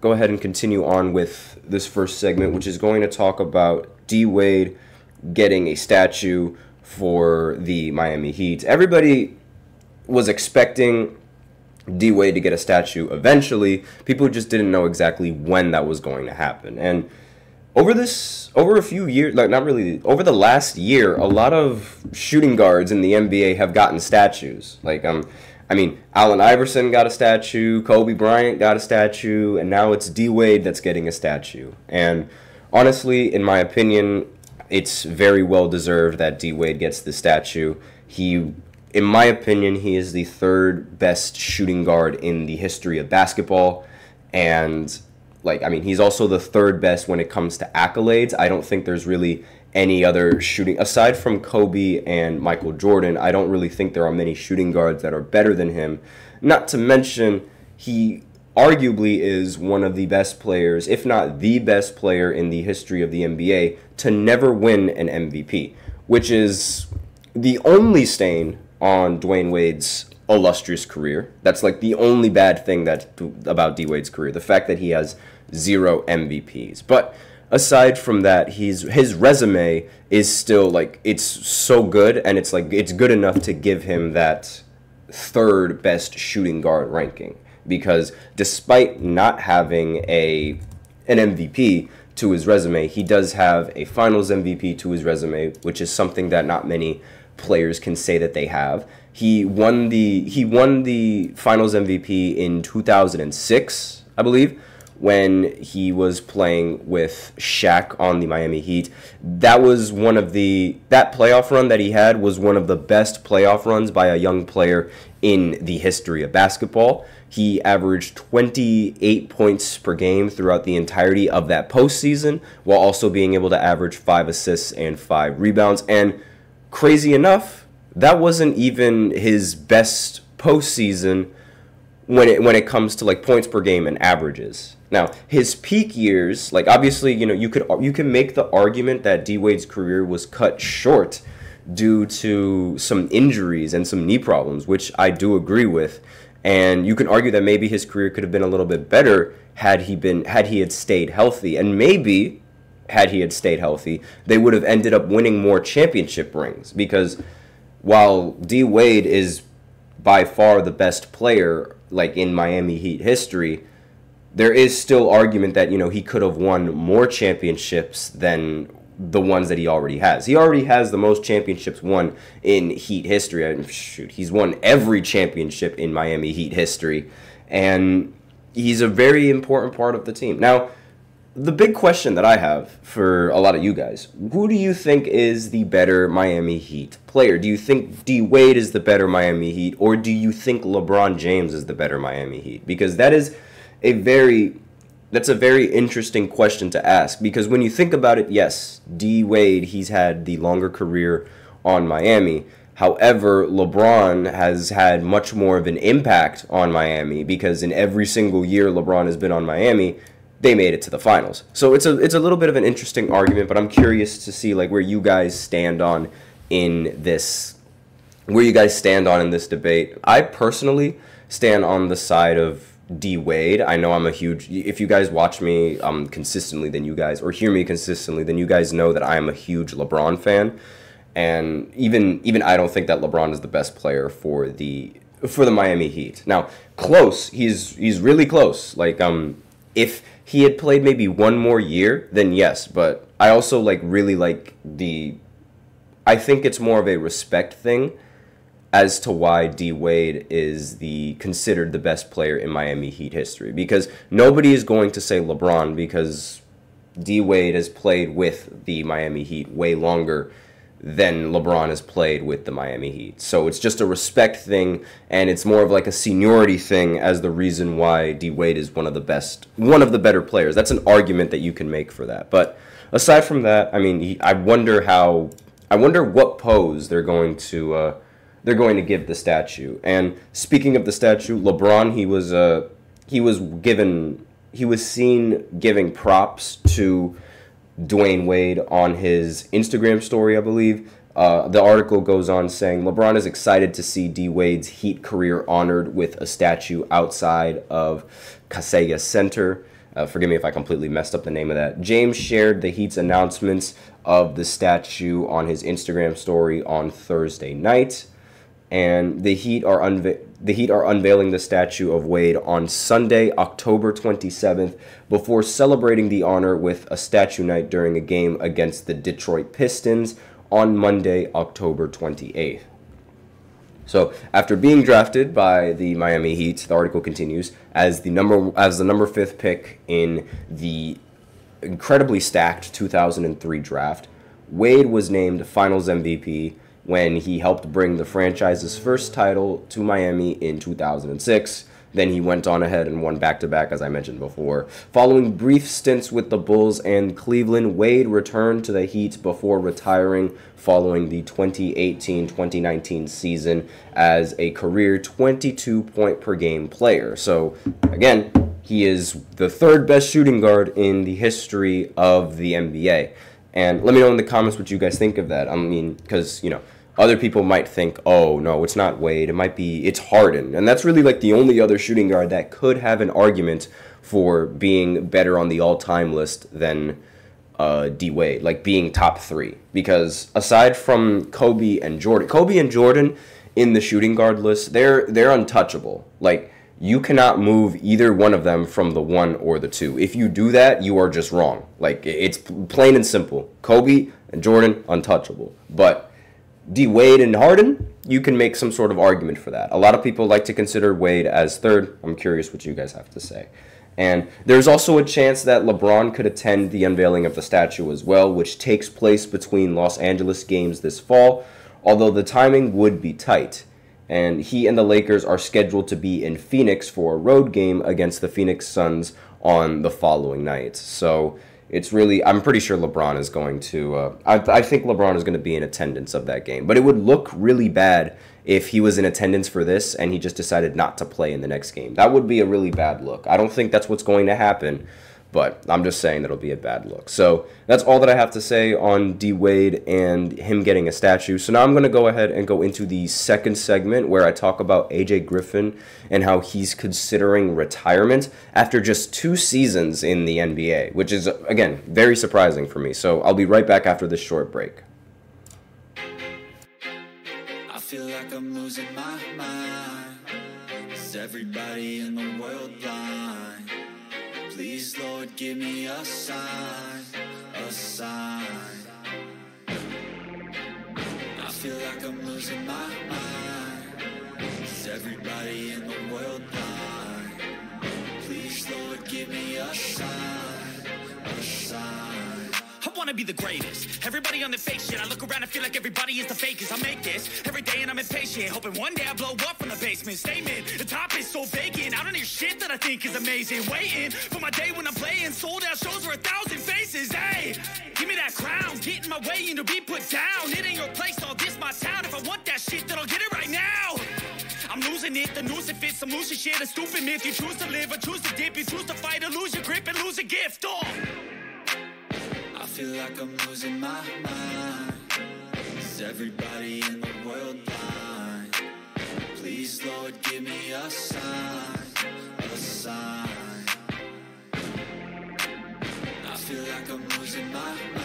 go ahead and continue on with this first segment, which is going to talk about D Wade getting a statue for the Miami Heat. Everybody was expecting D Wade to get a statue eventually. People just didn't know exactly when that was going to happen. And over a few years, like not really, over the last year, a lot of shooting guards in the NBA have gotten statues. Like, I mean, Allen Iverson got a statue, Kobe Bryant got a statue, and now it's D Wade that's getting a statue. And honestly, in my opinion, it's very well deserved that D Wade gets the statue. In my opinion, he is the third best shooting guard in the history of basketball. And, like, I mean, he's also the third best when it comes to accolades. I don't think there's really any other shooting, aside from Kobe and Michael Jordan, I don't really think there are many shooting guards that are better than him. Not to mention, he arguably is one of the best players, if not the best player in the history of the NBA to never win an MVP, which is the only stain on Dwyane Wade's illustrious career. That's like the only bad thing about D Wade's career, the fact that he has 0 MVPs. But aside from that, his resume is still like, it's so good, and it's like it's good enough to give him that third best shooting guard ranking, because despite not having an MVP to his resume, he does have a Finals MVP to his resume, which is something that not many players can say that they have. He won the Finals MVP in 2006, I believe, when he was playing with Shaq on the Miami Heat. That playoff run that he had was one of the best playoff runs by a young player in the history of basketball. He averaged 28 points per game throughout the entirety of that postseason, while also being able to average 5 assists and 5 rebounds. And crazy enough, that wasn't even his best postseason when it comes to like points per game and averages. Now, his peak years, like obviously, you can make the argument that D Wade's career was cut short due to some injuries and some knee problems, which I do agree with. And you can argue that maybe his career could have been a little bit better had he had stayed healthy. And maybe had he had stayed healthy, they would have ended up winning more championship rings, because while D Wade is by far the best player like in Miami Heat history, there is still argument that he could have won more championships than the ones that he already has. He already has the most championships won in Heat history. Shoot, he's won every championship in Miami Heat history, and he's a very important part of the team. Now, the big question that I have for a lot of you guys, who do you think is the better Miami Heat player? Do you think D Wade is the better Miami Heat, or do you think LeBron James is the better Miami Heat? Because that's a very interesting question to ask, because when you think about it, yes, D Wade, he's had the longer career on Miami. However, LeBron has had much more of an impact on Miami, because in every single year LeBron has been on Miami, they made it to the finals. So it's a little bit of an interesting argument, but I'm curious to see like where you guys stand on in this debate. I personally stand on the side of D Wade. I know if you guys watch me consistently, then you guys, or hear me consistently, then you guys know that I am a huge LeBron fan. And even I don't think that LeBron is the best player for the Miami Heat. Now, close, he's really close. Like if he had played maybe one more year, then yes, but I also really like I think it's more of a respect thing as to why D Wade is considered the best player in Miami Heat history, because nobody is going to say LeBron, because D Wade has played with the Miami Heat way longer than LeBron has played with the Miami Heat. So it's just a respect thing, and it's more of like a seniority thing as the reason why D Wade is one of the better players. That's an argument that you can make for that. But aside from that, I mean, I wonder what pose they're going to give the statue. And speaking of the statue, LeBron, he was seen giving props to Dwyane Wade on his Instagram story, I believe. The article goes on saying, LeBron is excited to see D Wade's Heat career honored with a statue outside of Kaseya Center. Forgive me if I completely messed up the name of that. James shared the Heat's announcements of the statue on his Instagram story on Thursday night, and the Heat are unveiling the statue of Wade on Sunday, October 27th, before celebrating the honor with a statue night during a game against the Detroit Pistons on Monday, October 28th. So, after being drafted by the Miami Heat, the article continues, as the number 5th pick in the incredibly stacked 2003 draft, Wade was named Finals MVP when he helped bring the franchise's first title to Miami in 2006. Then he went on ahead and won back-to-back, as I mentioned before. Following brief stints with the Bulls and Cleveland, Wade returned to the Heat before retiring following the 2018-2019 season as a career 22-point-per-game player. So, again, he is the third best shooting guard in the history of the NBA. And let me know in the comments what you guys think of that. I mean, because, other people might think, oh, no, it's not Wade. It's Harden. And that's really like the only other shooting guard that could have an argument for being better on the all-time list than D. Wade, like being top 3. Because aside from Kobe and Jordan in the shooting guard list, they're untouchable. Like, you cannot move either one of them from the 1 or the 2. If you do that, you are just wrong. Like, it's plain and simple. Kobe and Jordan, untouchable. But D. Wade and Harden, you can make some sort of argument for that. A lot of people like to consider Wade as third. I'm curious what you guys have to say. And there's also a chance that LeBron could attend the unveiling of the statue as well, which takes place between Los Angeles games this fall, although the timing would be tight. And he and the Lakers are scheduled to be in Phoenix for a road game against the Phoenix Suns on the following night. So it's really, I'm pretty sure LeBron is going to, I think LeBron is going to be in attendance of that game. But it would look really bad if he was in attendance for this and he just decided not to play in the next game. That would be a really bad look. I don't think that's what's going to happen, but I'm just saying that'll be a bad look. So that's all that I have to say on D. Wade and him getting a statue. So now I'm going to go ahead and go into the second segment where I talk about AJ Griffin and how he's considering retirement after just 2 seasons in the NBA, which is, again, very surprising for me. So I'll be right back after this short break. I feel like I'm losing my mind. Is everybody in the world blind? Please, Lord, give me a sign, a sign. I feel like I'm losing my mind. Is everybody in the world blind? Please, Lord, give me a sign, a sign. I wanna be the greatest. Everybody on the fake shit. I look around and feel like everybody is the fakest. I make this every day and I'm impatient, hoping one day I blow up from the basement. Statement, the top is so vacant. I don't hear shit that I think is amazing. Waiting for my day when I'm playing sold out shows for 1,000 faces. Hey, give me that crown, get in my way and to be put down. It ain't your place, all this my town. If I want that shit, then I'll get it right now. I'm losing it, the noose it fits, some losing shit, a stupid myth. You choose to live or choose to dip, you choose to fight or lose your grip and lose a gift. Oh, I feel like I'm losing my mind. Is everybody in the world blind? Please, Lord, give me a sign, a sign. I feel like I'm losing my mind.